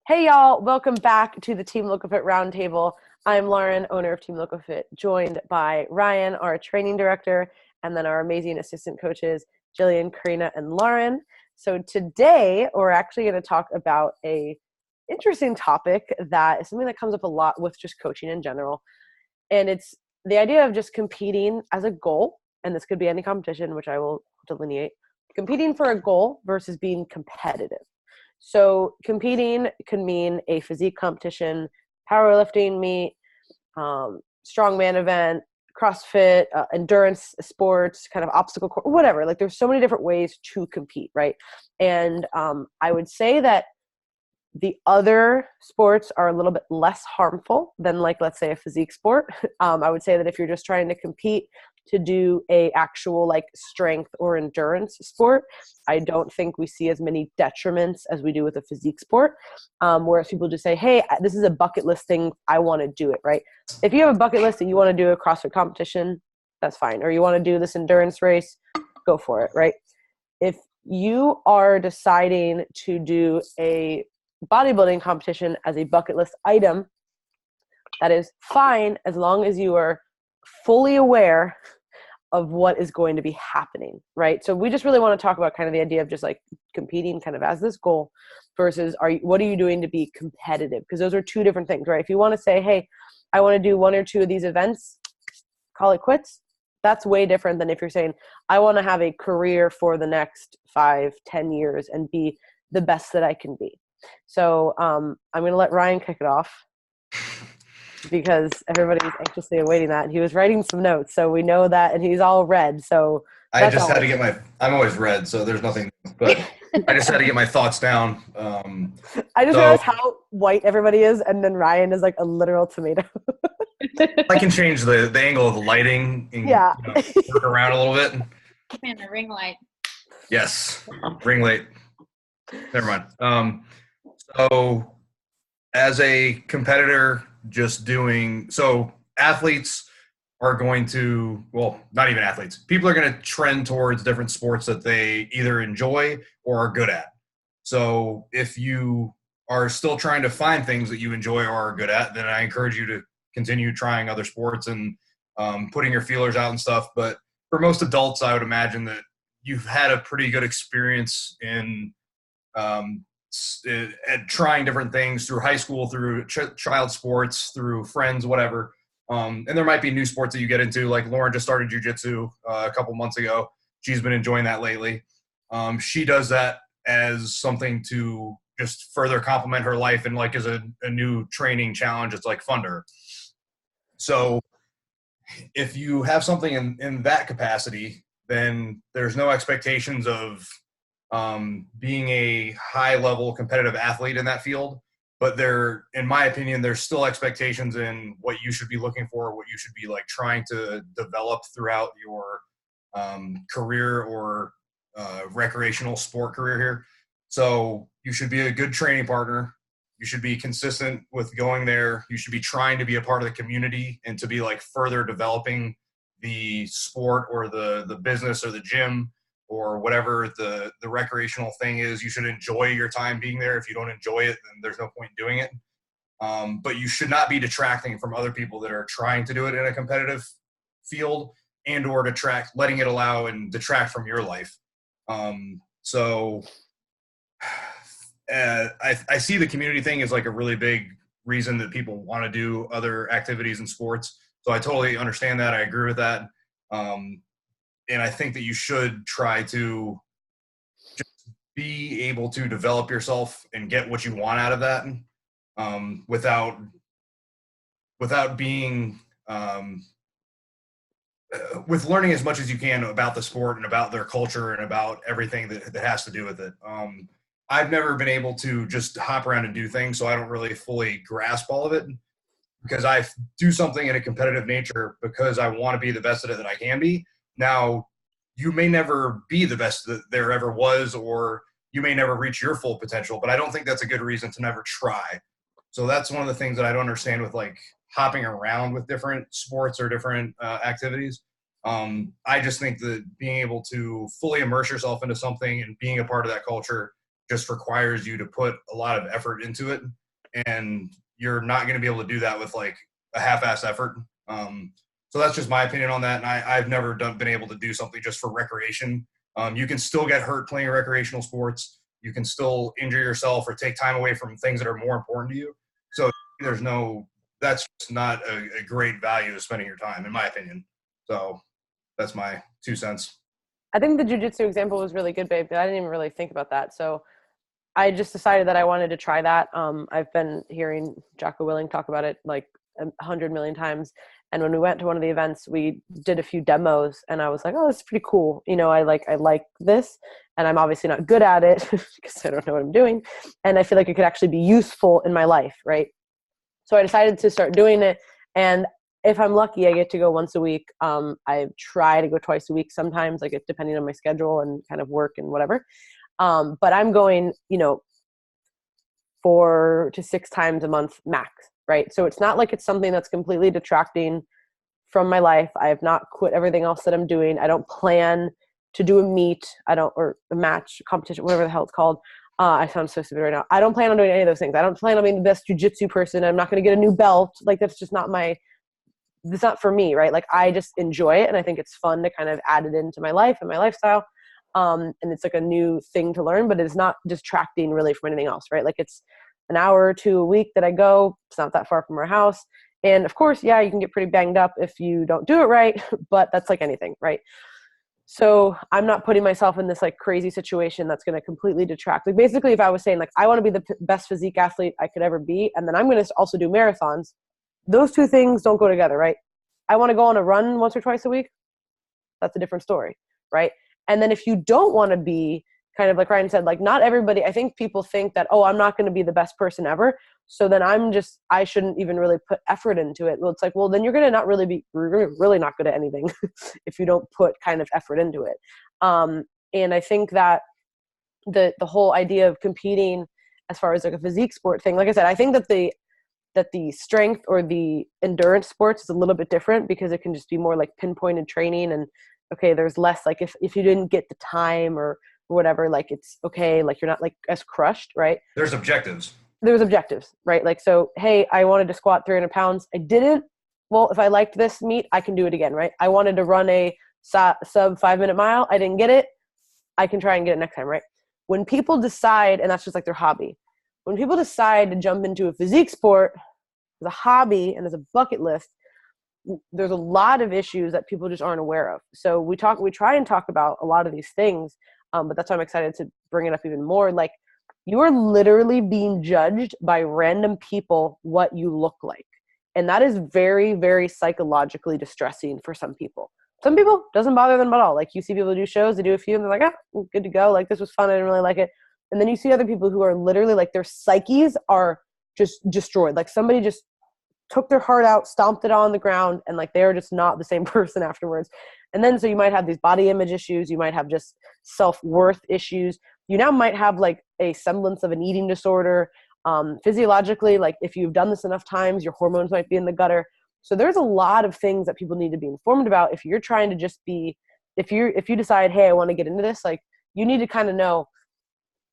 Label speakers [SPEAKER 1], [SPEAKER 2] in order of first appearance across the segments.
[SPEAKER 1] Hey y'all, welcome back to the Team LoCoFit Roundtable. I'm Lauren, owner of Team LoCoFit, joined by Ryan, our training director, and then our amazing assistant coaches, Jillian, Karina, and Lauren. So today we're actually going to talk about a interesting topic that is something that comes up a lot with just coaching in general. And it's the idea of just competing as a goal, and this could be any competition, which I will delineate, competing for a goal versus being competitive. So competing can mean a physique competition, powerlifting meet, strongman event, CrossFit, endurance sports, kind of obstacle course, whatever. Like there's so many different ways to compete, right? And I would say that the other sports are a little bit less harmful than, like, let's say a physique sport. I would say that if you're just trying to compete to do a actual like strength or endurance sport, I don't think we see as many detriments as we do with a physique sport. Whereas people just say, hey, this is a bucket list thing, I want to do it, right? If you have a bucket list and you want to do a CrossFit competition, that's fine. Or you want to do this endurance race, go for it, right? If you are deciding to do a bodybuilding competition as a bucket list item, that is fine as long as you are fully aware of what is going to be happening, right? So we just really want to talk about kind of the idea of just like competing kind of as this goal versus what are you doing to be competitive? Because those are two different things, right? If you want to say, hey, I want to do one or two of these events, call it quits. That's way different than if you're saying, I want to have a career for the next 5-10 years and be the best that I can be. So I'm going to let Ryan kick it off because everybody's anxiously awaiting that. And he was writing some notes, so we know that, and he's all red. So
[SPEAKER 2] I just had to get I'm always red, so there's nothing, but I just had to get my thoughts down.
[SPEAKER 1] I just realized how white everybody is, and then Ryan is like a literal tomato.
[SPEAKER 2] I can change the angle of the lighting and work around a little bit.
[SPEAKER 3] Man, the ring light.
[SPEAKER 2] Yes, ring light. Never mind. So as a competitor, athletes are going to, well, not even athletes. People are going to trend towards different sports that they either enjoy or are good at. So if you are still trying to find things that you enjoy or are good at, then I encourage you to continue trying other sports and putting your feelers out and stuff. But for most adults, I would imagine that you've had a pretty good experience in at trying different things through high school, through child sports, through friends, whatever. And there might be new sports that you get into, like Lauren just started Jiu Jitsu a couple months ago. She's been enjoying that lately. She does that as something to just further complement her life, and like as a new training challenge, it's like fun to her. So if you have something in that capacity, then there's no expectations of being a high-level competitive athlete in that field. But in my opinion, there's still expectations in what you should be looking for, what you should be like trying to develop throughout your career or recreational sport career here. So you should be a good training partner. You should be consistent with going there. You should be trying to be a part of the community and to be like further developing the sport or the business or the gym or whatever the recreational thing is. You should enjoy your time being there. If you don't enjoy it, then there's no point in doing it. But you should not be detracting from other people that are trying to do it in a competitive field and or letting it allow and detract from your life. I see the community thing as like a really big reason that people want to do other activities and sports. So I totally understand that. I agree with that. And I think that you should try to just be able to develop yourself and get what you want out of that, without being with learning as much as you can about the sport and about their culture and about everything that has to do with it. I've never been able to just hop around and do things, so I don't really fully grasp all of it, because I do something in a competitive nature because I want to be the best at it that I can be. Now, you may never be the best that there ever was, or you may never reach your full potential, but I don't think that's a good reason to never try. So that's one of the things that I don't understand with like hopping around with different sports or different activities. I just think that being able to fully immerse yourself into something and being a part of that culture just requires you to put a lot of effort into it, and you're not going to be able to do that with like a half-ass effort. So that's just my opinion on that. And I've never been able to do something just for recreation. You can still get hurt playing recreational sports. You can still injure yourself or take time away from things that are more important to you. So that's just not a great value of spending your time, in my opinion. So that's my 2 cents.
[SPEAKER 1] I think the jiu-jitsu example was really good, babe, but I didn't even really think about that. So I just decided that I wanted to try that. I've been hearing Jocko Willing talk about it like 100 million times. And when we went to one of the events, we did a few demos and I was like, oh, this is pretty cool. You know, I like this, and I'm obviously not good at it because I don't know what I'm doing. And I feel like it could actually be useful in my life. Right. So I decided to start doing it. And if I'm lucky, I get to go once a week. I try to go twice a week sometimes, like it's depending on my schedule and kind of work and whatever. But I'm going, 4 to 6 times a month max, right? So it's not like it's something that's completely detracting from my life. I have not quit everything else that I'm doing. I don't plan to do a meet. Or a match, competition, whatever the hell it's called. I sound so stupid right now. I don't plan on doing any of those things. I don't plan on being the best jiu-jitsu person. I'm not going to get a new belt. Like that's just not it's not for me, right? Like I just enjoy it. And I think it's fun to kind of add it into my life and my lifestyle. And it's like a new thing to learn, but it's not distracting really from anything else, right? Like it's an hour or 2 a week that I go. It's not that far from our house. And of course, yeah, you can get pretty banged up if you don't do it right, but that's like anything, right? So I'm not putting myself in this like crazy situation that's going to completely detract. Like basically if I was saying like, I want to be the best physique athlete I could ever be, and then I'm going to also do marathons, those two things don't go together, right? I want to go on a run once or twice a week. That's a different story, right? And then if you don't want to be kind of like Ryan said, like not everybody, I think people think that, oh, I'm not going to be the best person ever. So then I shouldn't even really put effort into it. Well, it's like, well, then you're really not good at anything if you don't put kind of effort into it. And I think that the whole idea of competing as far as like a physique sport thing, like I said, I think that the strength or the endurance sports is a little bit different because it can just be more like pinpointed training, and okay, there's less like if you didn't get the time or whatever, like it's okay, like you're not like as crushed, right?
[SPEAKER 2] There's objectives,
[SPEAKER 1] right? Like, so, hey, I wanted to squat 300 pounds. I didn't. Well, if I liked this meet, I can do it again, right? I wanted to run a sub 5-minute mile. I didn't get it. I can try and get it next time, right? When people decide, and that's just like their hobby, when people decide to jump into a physique sport as a hobby and as a bucket list, there's a lot of issues that people just aren't aware of. So we try and talk about a lot of these things, but that's why I'm excited to bring it up even more. Like, you are literally being judged by random people what you look like. And that is very, very psychologically distressing for some people. Some people, doesn't bother them at all. Like, you see people do shows, they do a few, and they're like, good to go. Like, this was fun. I didn't really like it. And then you see other people who are literally like, their psyches are just destroyed. Like, somebody just took their heart out, stomped it on the ground, and like they're just not the same person afterwards. And then so you might have these body image issues, you might have just self-worth issues, you now might have like a semblance of an eating disorder. Physiologically, like if you've done this enough times, your hormones might be in the gutter. So there's a lot of things that people need to be informed about if you're trying to just be, if you decide, hey, I want to get into this, like you need to kind of know,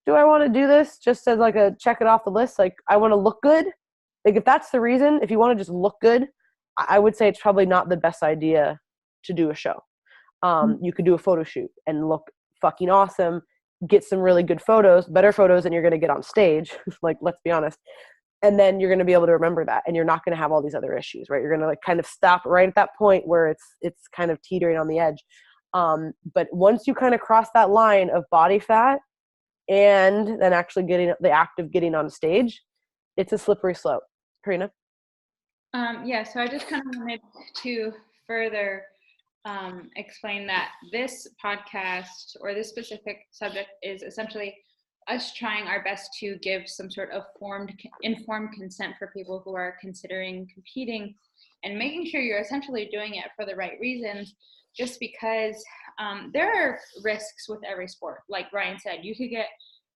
[SPEAKER 1] do I want to do this just as like a check it off the list? Like, I want to look good. Like, if that's the reason, if you want to just look good, I would say it's probably not the best idea to do a show. You could do a photo shoot and look fucking awesome, get some really good photos, better photos than you're going to get on stage. Like, let's be honest. And then you're going to be able to remember that, and you're not going to have all these other issues, right? You're going to like kind of stop right at that point where it's kind of teetering on the edge. But once you kind of cross that line of body fat and then actually getting the act of getting on stage, it's a slippery slope. Karina?
[SPEAKER 3] Yeah, so I just kind of wanted to further explain that this podcast or this specific subject is essentially us trying our best to give some sort of informed consent for people who are considering competing, and making sure you're essentially doing it for the right reasons, just because there are risks with every sport. Like Ryan said, you could get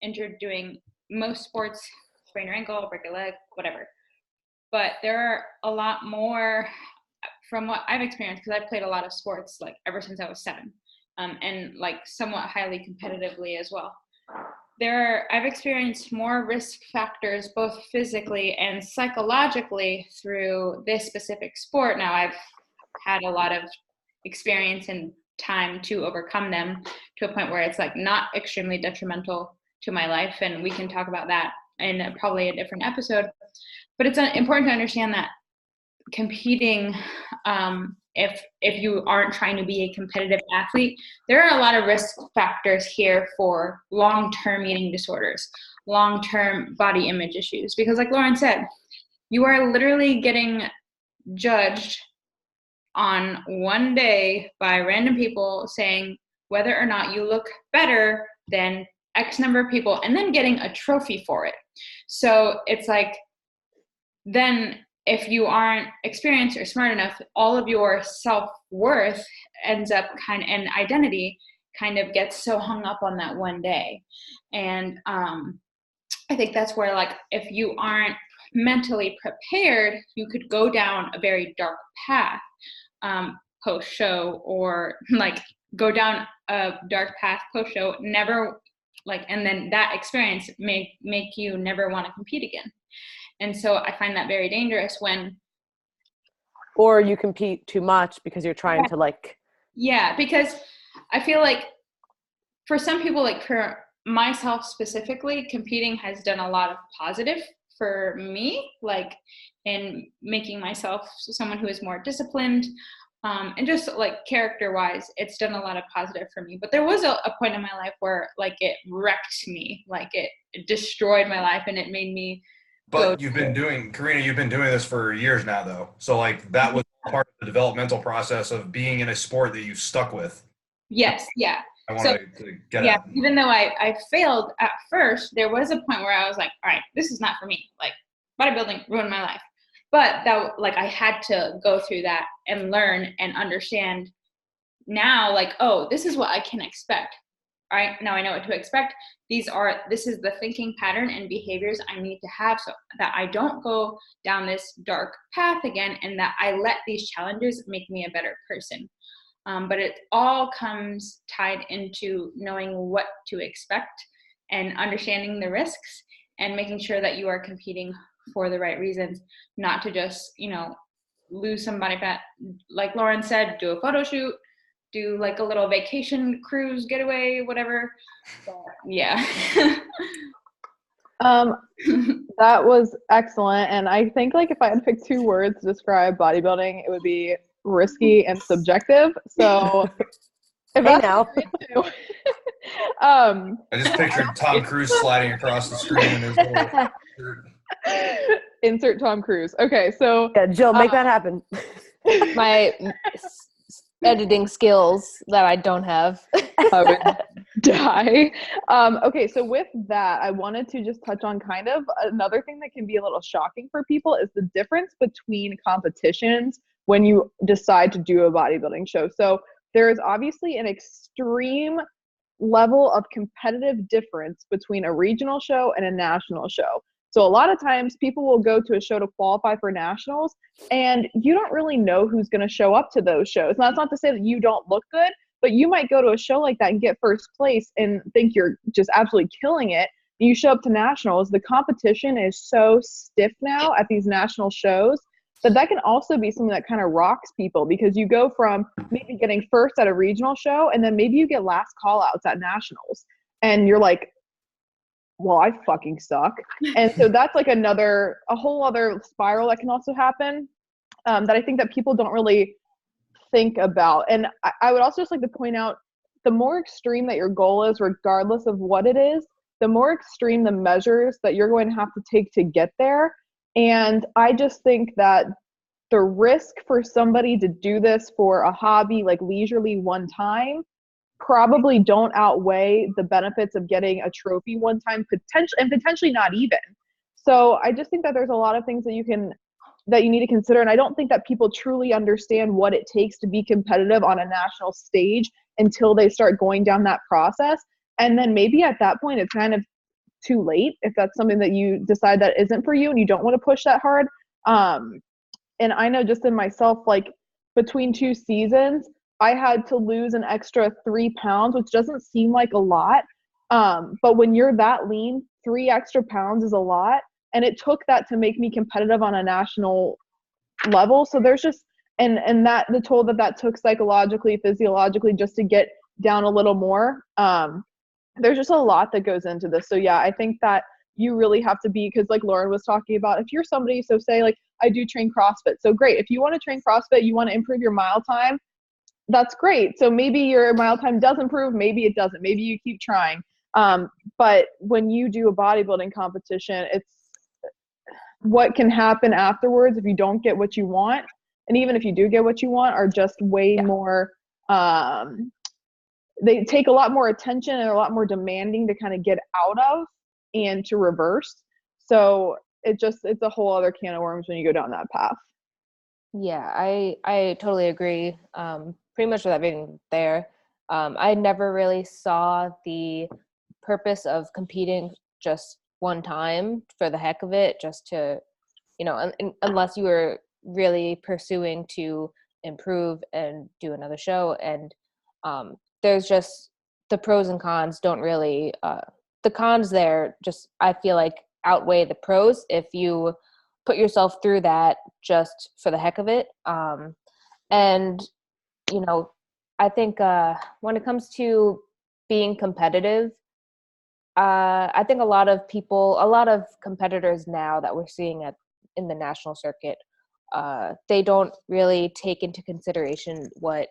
[SPEAKER 3] injured doing most sports, sprain your ankle, break a leg, whatever. But there are a lot more, from what I've experienced, because I've played a lot of sports like ever since I was 7, and like somewhat highly competitively as well. I've experienced more risk factors, both physically and psychologically, through this specific sport. Now, I've had a lot of experience and time to overcome them to a point where it's like not extremely detrimental to my life. And we can talk about that in probably a different episode. But it's important to understand that competing, if you aren't trying to be a competitive athlete, there are a lot of risk factors here for long-term eating disorders, long-term body image issues. Because like Lauren said, you are literally getting judged on one day by random people saying whether or not you look better than X number of people, and then getting a trophy for it. So it's like, then if you aren't experienced or smart enough, all of your self-worth ends up and identity kind of gets so hung up on that one day. And I think that's where, like, if you aren't mentally prepared, you could go down a very dark path post-show, or like go down a dark path post-show, never like, and then that experience make you never want to compete again. And so I find that very dangerous when.
[SPEAKER 1] Or you compete too much because you're trying to like.
[SPEAKER 3] Yeah, because I feel like for some people, like for myself specifically, competing has done a lot of positive for me, like in making myself someone who is more disciplined, and just like character-wise, it's done a lot of positive for me. But there was a point in my life where like it wrecked me, like it destroyed my life, and it made me.
[SPEAKER 2] But you've been doing, Karina, you've been doing this for years now, though. So like that was part of the developmental process of being in a sport that you stuck with.
[SPEAKER 3] Yes, yeah.
[SPEAKER 2] I wanted to get
[SPEAKER 3] yeah,
[SPEAKER 2] at.
[SPEAKER 3] even though I failed at first, there was a point where I was like, all right, this is not for me. Like bodybuilding ruined my life. But that, like, I had to go through that and learn and understand now, like, oh, this is what I can expect. All right, now I know what to expect. This is the thinking pattern and behaviors I need to have so that I don't go down this dark path again, and that I let these challenges make me a better person. But it all comes tied into knowing what to expect and understanding the risks and making sure that you are competing for the right reasons, not to just, lose some body fat. Like Lauren said, do a photo shoot, do like a little vacation cruise getaway, whatever. But, yeah.
[SPEAKER 4] That was excellent. And I think like if I had to pick two words to describe bodybuilding, it would be risky and subjective. So if
[SPEAKER 1] Hey now.
[SPEAKER 2] I just pictured Tom Cruise sliding across the screen in his little shirt.
[SPEAKER 4] Insert Tom Cruise. Okay, so
[SPEAKER 1] yeah, Jill, make that happen.
[SPEAKER 5] My editing skills that I don't have.
[SPEAKER 4] I would die. Okay, so with that, I wanted to just touch on kind of another thing that can be a little shocking for people is the difference between competitions when you decide to do a bodybuilding show. So there is obviously an extreme level of competitive difference between a regional show and a national show. So a lot of times people will go to a show to qualify for nationals, and you don't really know who's going to show up to those shows. Now, that's not to say that you don't look good, but you might go to a show like that and get first place and think you're just absolutely killing it. You show up to nationals, the competition is so stiff now at these national shows that can also be something that kind of rocks people, because you go from maybe getting first at a regional show and then maybe you get last call outs at nationals and you're like, well, I fucking suck. And so that's like a whole other spiral that can also happen that I think that people don't really think about. And I would also just like to point out, the more extreme that your goal is, regardless of what it is, the more extreme the measures that you're going to have to take to get there. And I just think that the risk for somebody to do this for a hobby, like leisurely one time, probably don't outweigh the benefits of getting a trophy one time, potentially not even. So I just think that there's a lot of things that you need to consider. And I don't think that people truly understand what it takes to be competitive on a national stage until they start going down that process. And then maybe at that point, it's kind of too late if that's something that you decide that isn't for you and you don't want to push that hard. And I know just in myself, like between 2 seasons, I had to lose an extra 3 pounds, which doesn't seem like a lot, But when you're that lean, 3 extra pounds is a lot. And it took that to make me competitive on a national level. So there's just, and that the toll that took psychologically, physiologically, just to get down a little more. There's just a lot that goes into this. So yeah, I think that you really have to be, because like Lauren was talking about, if you're somebody, so say like I do train CrossFit. So great. If you want to train CrossFit, you want to improve your mile time, that's great. So maybe your mile time does improve, maybe it doesn't, maybe you keep trying. But when you do a bodybuilding competition, it's what can happen afterwards if you don't get what you want. And even if you do get what you want, are just way more, they take a lot more attention and are a lot more demanding to kind of get out of and to reverse. So it's a whole other can of worms when you go down that path.
[SPEAKER 5] Yeah, I totally agree. Pretty much without being there. I never really saw the purpose of competing just one time for the heck of it, just to, unless you were really pursuing to improve and do another show. And there's just the pros and cons don't really, the cons there just, I feel like, outweigh the pros if you put yourself through that just for the heck of it. And, I think when it comes to being competitive, I think a lot of competitors now that we're seeing in the national circuit, they don't really take into consideration what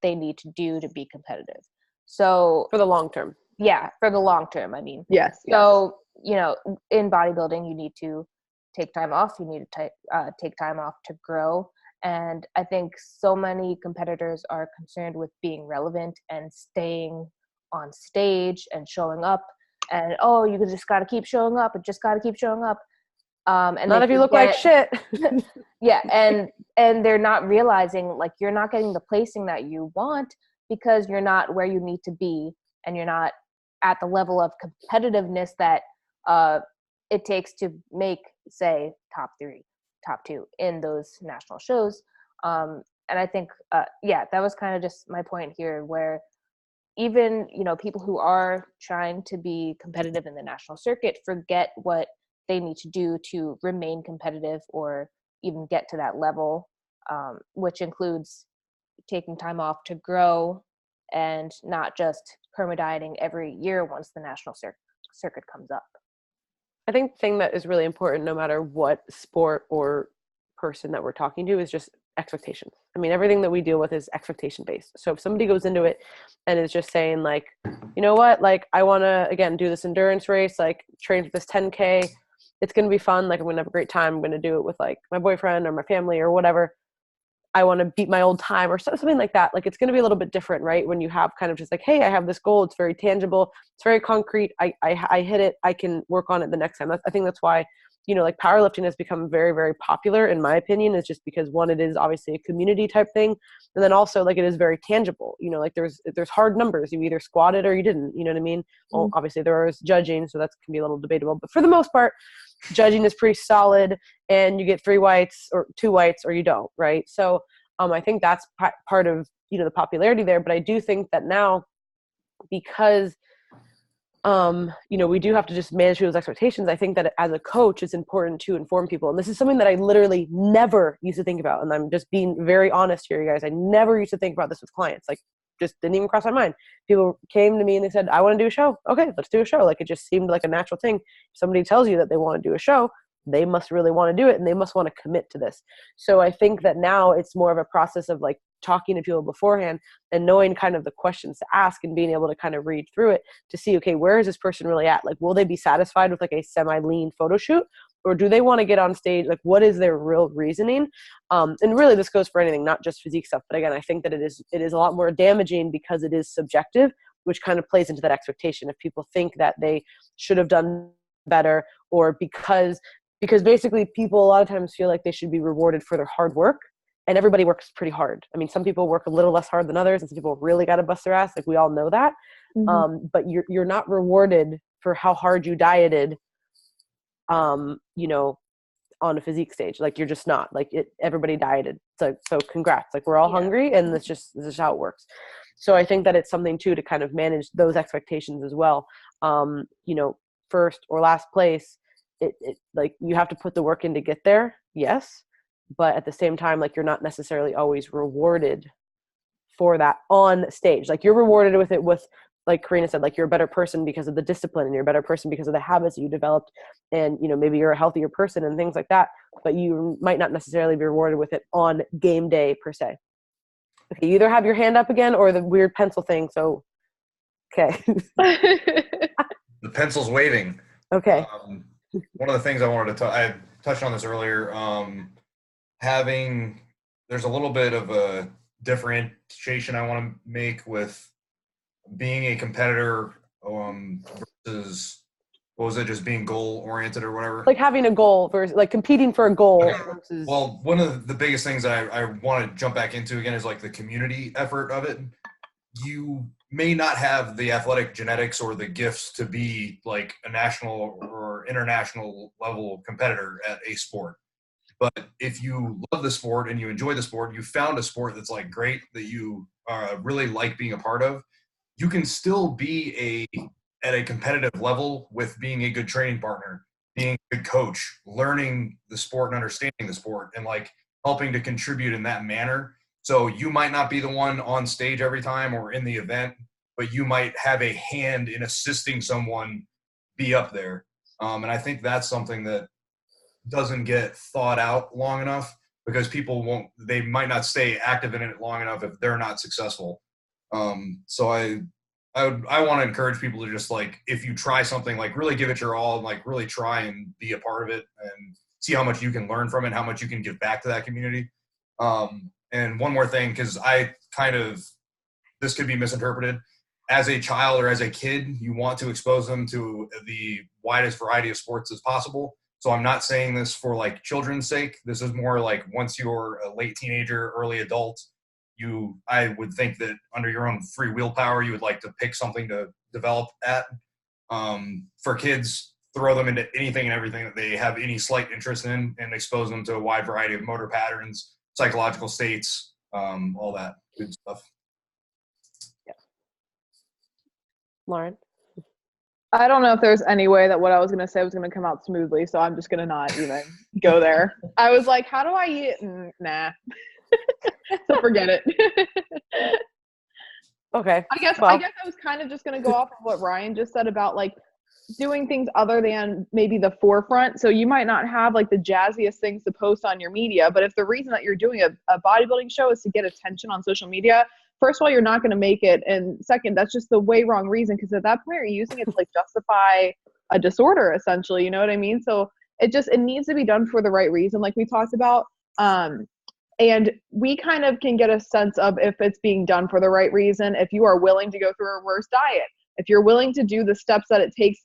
[SPEAKER 5] they need to do to be competitive. So
[SPEAKER 1] For the long term.
[SPEAKER 5] Yeah, for the long term, I mean.
[SPEAKER 4] Yes.
[SPEAKER 5] So, in bodybuilding, you need to take time off. You need to take time off to grow. And I think so many competitors are concerned with being relevant and staying on stage and showing up. And, you just got to keep showing up. And just got to keep showing up. And
[SPEAKER 1] Not if you look like shit.
[SPEAKER 5] Yeah, and they're not realizing, like, you're not getting the placing that you want because you're not where you need to be, and you're not at the level of competitiveness that it takes to make, say, top 3, top 2 in those national shows. And I think, that was kind of just my point here, where even, people who are trying to be competitive in the national circuit forget what they need to do to remain competitive or even get to that level, which includes taking time off to grow and not just perma-dieting every year once the national circuit comes up.
[SPEAKER 1] I think the thing that is really important, no matter what sport or person that we're talking to, is just expectations. I mean, everything that we deal with is expectation based. So if somebody goes into it and is just saying, like, you know what, like, I want to, again, do this endurance race, like, train for this 10K, it's going to be fun, like, I'm going to have a great time, I'm going to do it with, like, my boyfriend or my family or whatever, I want to beat my old time or something like that. Like, it's going to be a little bit different, right? When you have kind of just like, hey, I have this goal. It's very tangible. It's very concrete. I hit it. I can work on it the next time. I think that's why, like, powerlifting has become very, very popular, in my opinion, is just because, one, it is obviously a community type thing. And then also, like, it is very tangible, like there's hard numbers. You either squatted or you didn't, you know what I mean? Well, obviously there is judging, so that can be a little debatable, but for the most part, judging is pretty solid, and you get 3 whites or 2 whites or you don't, right? So I think that's part of, the popularity there. But I do think that now, because we do have to just manage people's expectations, I think that as a coach, it's important to inform people. And this is something that I literally never used to think about. And I'm just being very honest here, you guys. I never used to think about this with clients. Like, just didn't even cross my mind. People came to me and they said, I want to do a show. Okay, let's do a show. Like, it just seemed like a natural thing. If somebody tells you that they want to do a show, they must really want to do it, and they must want to commit to this. So I think that now it's more of a process of, like, talking to people beforehand and knowing kind of the questions to ask and being able to kind of read through it to see, okay, where is this person really at? Like, will they be satisfied with, like, a semi-lean photo shoot, or do they want to get on stage? Like, what is their real reasoning? And really, this goes for anything, not just physique stuff. But again, I think that it is a lot more damaging because it is subjective, which kind of plays into that expectation. If people think that they should have done better, or because basically people a lot of times feel like they should be rewarded for their hard work, and everybody works pretty hard. I mean, some people work a little less hard than others, and some people really got to bust their ass. Like, we all know that. But you're not rewarded for how hard you dieted, on a physique stage. Like, you're just not. Like, everybody dieted. So congrats. Like, we're all hungry, and this is how it works. So I think that it's something too to kind of manage those expectations as well. you know, first or last place, it like you have to put the work in to get there, yes, but at the same time, like you're not necessarily always rewarded for that on stage. Like you're rewarded with it with, like Karina said, like you're a better person because of the discipline, and you're a better person because of the habits that you developed, and you know, maybe you're a healthier person and things like that, but you might not necessarily be rewarded with it on game day per se. Okay, you either have your hand up again or the weird pencil thing, so okay.
[SPEAKER 2] The pencil's waving.
[SPEAKER 1] Okay.
[SPEAKER 2] One of the things I wanted to I touched on this earlier, there's a little bit of a differentiation I want to make with being a competitor versus, what was it, just being goal oriented or whatever,
[SPEAKER 1] Like having a goal versus like competing for a goal versus.
[SPEAKER 2] Well, one of the biggest things I want to jump back into again is like the community effort of it. You may not have the athletic genetics or the gifts to be like a national or international level competitor at a sport. But if you love the sport and you enjoy the sport, you found a sport that's like great, that you really like being a part of, you can still be at a competitive level with being a good training partner, being a good coach, learning the sport and understanding the sport, and like helping to contribute in that manner. So you might not be the one on stage every time or in the event, but you might have a hand in assisting someone be up there. And I think that's something that doesn't get thought out long enough, because they might not stay active in it long enough if they're not successful. So I want to encourage people to just like, if you try something, like really give it your all and like really try and be a part of it and see how much you can learn from it, how much you can give back to that community. And one more thing, because this could be misinterpreted. As a child or as a kid, you want to expose them to the widest variety of sports as possible. So I'm not saying this for like children's sake. This is more like once you're a late teenager, early adult, I would think that under your own free willpower, you would like to pick something to develop at. For kids, throw them into anything and everything that they have any slight interest in, and expose them to a wide variety of motor patterns, psychological states, all that good stuff.
[SPEAKER 1] Yeah. Lauren?
[SPEAKER 4] I don't know if there's any way that what I was going to say was going to come out smoothly, so I'm just going to not even go there. I was like, how do I eat? Nah. So forget it.
[SPEAKER 1] Okay.
[SPEAKER 4] I guess I was kind of just going to go off of what Ryan just said about like doing things other than maybe the forefront. So you might not have like the jazziest things to post on your media, but if the reason that you're doing a bodybuilding show is to get attention on social media, first of all, you're not going to make it. And second, that's just the way wrong reason. Because at that point, you're using it to like justify a disorder, essentially. You know what I mean? So it needs to be done for the right reason, like we talked about. And we kind of can get a sense of if it's being done for the right reason. If you are willing to go through a reverse diet, if you're willing to do the steps that it takes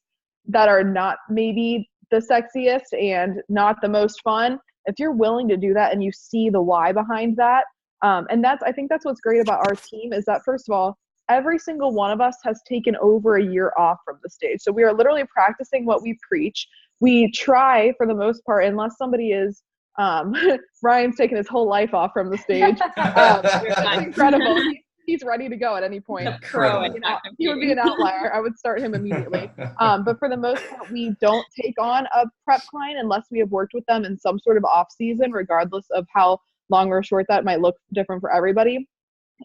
[SPEAKER 4] that are not maybe the sexiest and not the most fun, if you're willing to do that and you see the why behind that, and I think that's what's great about our team is that, first of all, every single one of us has taken over a year off from the stage. So we are literally practicing what we preach. We try, for the most part, unless somebody is, Ryan's taken his whole life off from the stage. It's incredible. He's ready to go at any point. He would be an outlier. I would start him immediately. But for the most part, we don't take on a prep client unless we have worked with them in some sort of off season, regardless of how long or short that might look different for everybody.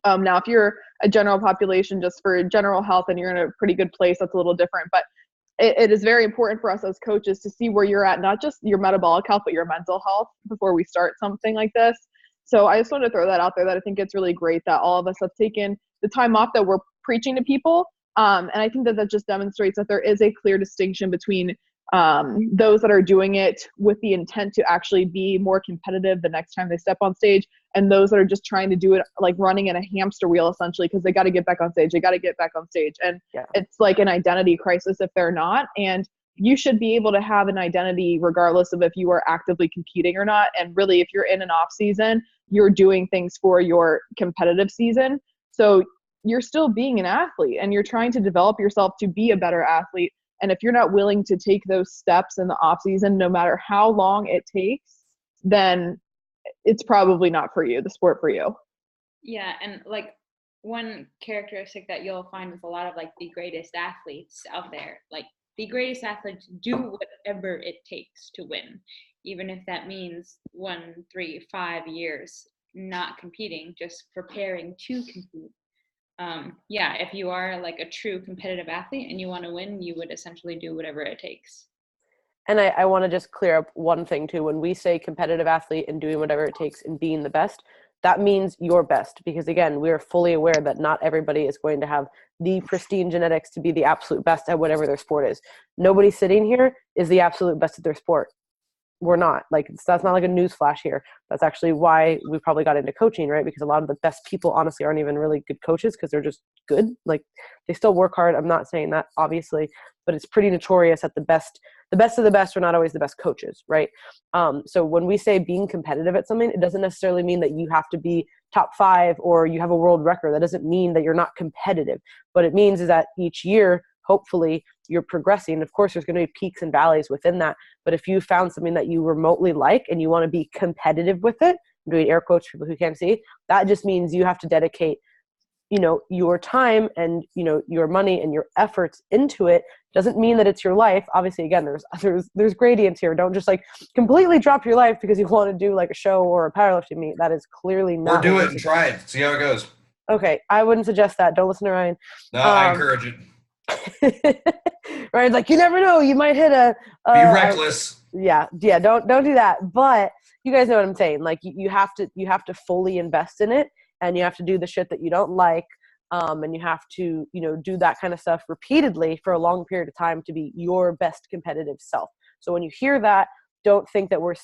[SPEAKER 4] Now, if you're a general population just for general health and you're in a pretty good place, that's a little different. But it is very important for us as coaches to see where you're at, not just your metabolic health, but your mental health before we start something like this. So I just wanted to throw that out there, that I think it's really great that all of us have taken the time off that we're preaching to people. And I think that just demonstrates that there is a clear distinction between those that are doing it with the intent to actually be more competitive the next time they step on stage, and those that are just trying to do it like running in a hamster wheel, essentially, because they got to get back on stage. They got to get back on stage. And It's like an identity crisis if they're not. And you should be able to have an identity regardless of if you are actively competing or not. And really, if you're in an off season, you're doing things for your competitive season. So you're still being an athlete and you're trying to develop yourself to be a better athlete. And if you're not willing to take those steps in the off season, no matter how long it takes, then it's probably not for you, the sport for you.
[SPEAKER 3] Yeah. And like one characteristic that you'll find with a lot of like the greatest athletes out there, like the greatest athletes do whatever it takes to win, even if that means 1, 3, 5 years not competing, just preparing to compete. If you are like a true competitive athlete and you want to win, you would essentially do whatever it takes.
[SPEAKER 1] And I want to just clear up one thing too. When we say competitive athlete and doing whatever it takes and being the best, that means your best. Because again, we are fully aware that not everybody is going to have the pristine genetics to be the absolute best at whatever their sport is. Nobody sitting here is the absolute best at their sport. We're not. Like, that's not like a news flash here. That's actually why we probably got into coaching, right? Because a lot of the best people honestly aren't even really good coaches because they're just good. Like, they still work hard. I'm not saying that, obviously, but it's pretty notorious that the best of the best are not always the best coaches, right? So when we say being competitive at something, it doesn't necessarily mean that you have to be top 5 or you have a world record. That doesn't mean that you're not competitive. What it means is that each year, hopefully, you're progressing. Of course, there's going to be peaks and valleys within that. But if you found something that you remotely like and you want to be competitive with it, I'm doing air quotes for people who can't see, that just means you have to dedicate, your time and, your money and your efforts into it. Doesn't mean that it's your life. Obviously, again, there's gradients here. Don't just like completely drop your life because you want to do like a show or a powerlifting meet. That is clearly not.
[SPEAKER 2] Or do it and try it. See how it goes.
[SPEAKER 1] Okay. I wouldn't suggest that. Don't listen to Ryan.
[SPEAKER 2] No, I encourage it.
[SPEAKER 1] Right, like you never know, you might hit
[SPEAKER 2] be reckless.
[SPEAKER 1] Yeah, don't do that. But you guys know what I'm saying. Like you have to fully invest in it, and you have to do the shit that you don't like, and you have to do that kind of stuff repeatedly for a long period of time to be your best competitive self. So when you hear that, don't think that we're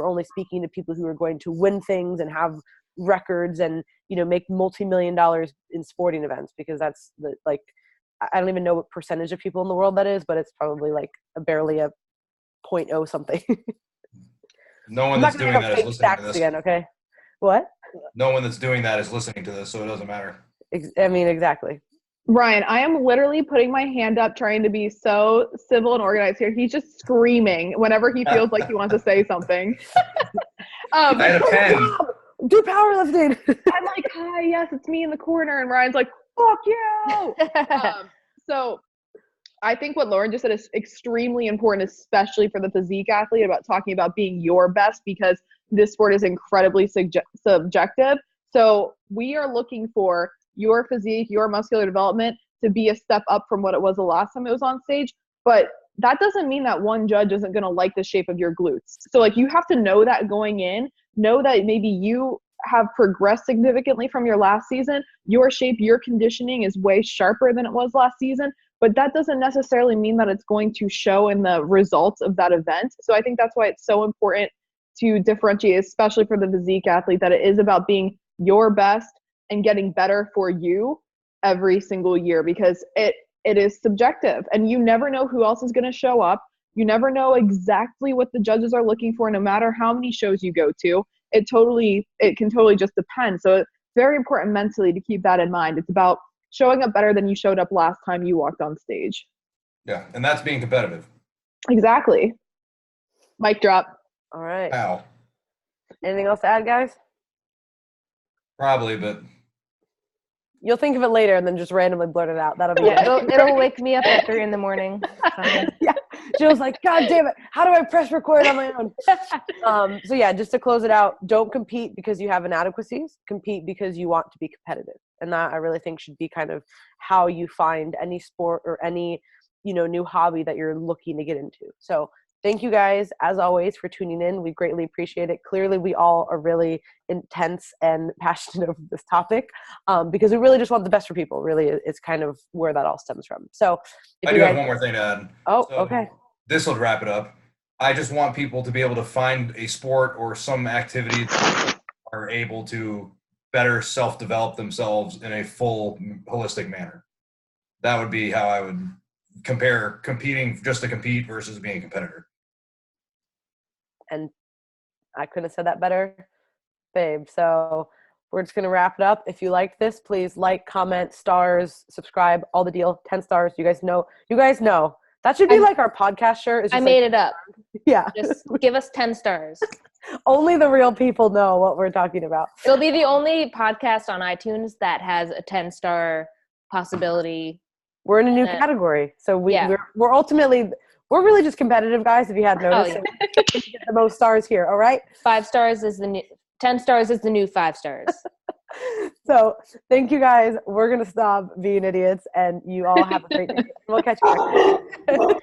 [SPEAKER 1] only speaking to people who are going to win things and have records and make multi-million dollars in sporting events, because that's I don't even know what percentage of people in the world that is, but it's probably like barely a 0.0 something.
[SPEAKER 2] No one that's doing that is listening to this.
[SPEAKER 1] Again, okay? What?
[SPEAKER 2] No one that's doing that is listening to this, so it doesn't matter.
[SPEAKER 1] I mean, exactly.
[SPEAKER 4] Ryan, I am literally putting my hand up trying to be so civil and organized here. He's just screaming whenever he feels like he wants to say something.
[SPEAKER 2] I had a pen.
[SPEAKER 1] Do powerlifting.
[SPEAKER 4] I'm like, hi, yes, it's me in the corner. And Ryan's like, fuck you. So I think what Lauren just said is extremely important, especially for the physique athlete, about talking about being your best, because this sport is incredibly subjective. So we are looking for your physique, your muscular development to be a step up from what it was the last time it was on stage. But that doesn't mean that one judge isn't going to like the shape of your glutes. So like you have to know that going in, know that maybe you have progressed significantly from your last season. Your shape, your conditioning is way sharper than it was last season, but that doesn't necessarily mean that it's going to show in the results of that event. So I think that's why it's so important to differentiate, especially for the physique athlete, that it is about being your best and getting better for you every single year, because it is subjective and you never know who else is going to show up. You never know exactly what the judges are looking for, no matter how many shows you go to. It can totally just depend. So it's very important mentally to keep that in mind. It's about showing up better than you showed up last time you walked on stage.
[SPEAKER 2] Yeah, and that's being competitive.
[SPEAKER 4] Exactly. Mic drop.
[SPEAKER 1] All right.
[SPEAKER 2] Wow.
[SPEAKER 1] Anything else to add, guys?
[SPEAKER 2] Probably, but
[SPEAKER 1] you'll think of it later and then just randomly blurt it out. That'll be
[SPEAKER 5] it'll wake me up at 3 a.m.
[SPEAKER 1] Yeah. Jill's like, God damn it, how do I press record on my own? So yeah, just to close it out, don't compete because you have inadequacies. Compete because you want to be competitive. And that I really think should be kind of how you find any sport or any, new hobby that you're looking to get into. So thank you guys, as always, for tuning in. We greatly appreciate it. Clearly, we all are really intense and passionate over this topic because we really just want the best for people. Really, it's kind of where that all stems from. So
[SPEAKER 2] I do have one more thing to add.
[SPEAKER 1] Oh, so okay.
[SPEAKER 2] This will wrap it up. I just want people to be able to find a sport or some activity that are able to better self-develop themselves in a full, holistic manner. That would be how I would compare competing just to compete versus being a competitor.
[SPEAKER 1] And I couldn't have said that better, babe. So we're just going to wrap it up. If you liked this, please like, comment, stars, subscribe, all the deal, 10 stars. You guys know. That should be like our podcast shirt.
[SPEAKER 5] I made it up.
[SPEAKER 1] Yeah.
[SPEAKER 5] Just give us 10 stars.
[SPEAKER 1] only the real people know what we're talking about.
[SPEAKER 5] It'll be the only podcast on iTunes that has a 10-star possibility.
[SPEAKER 1] We're in a new category. So
[SPEAKER 5] Yeah.
[SPEAKER 1] we're ultimately, we're really just competitive, guys, if you hadn't noticed.
[SPEAKER 5] Oh,
[SPEAKER 1] So we get the most stars here, all right?
[SPEAKER 5] 5 stars is the new 10 stars is the new 5 stars.
[SPEAKER 1] So thank you, guys. We're going to stop being idiots, and you all have a great day. We'll catch you next time.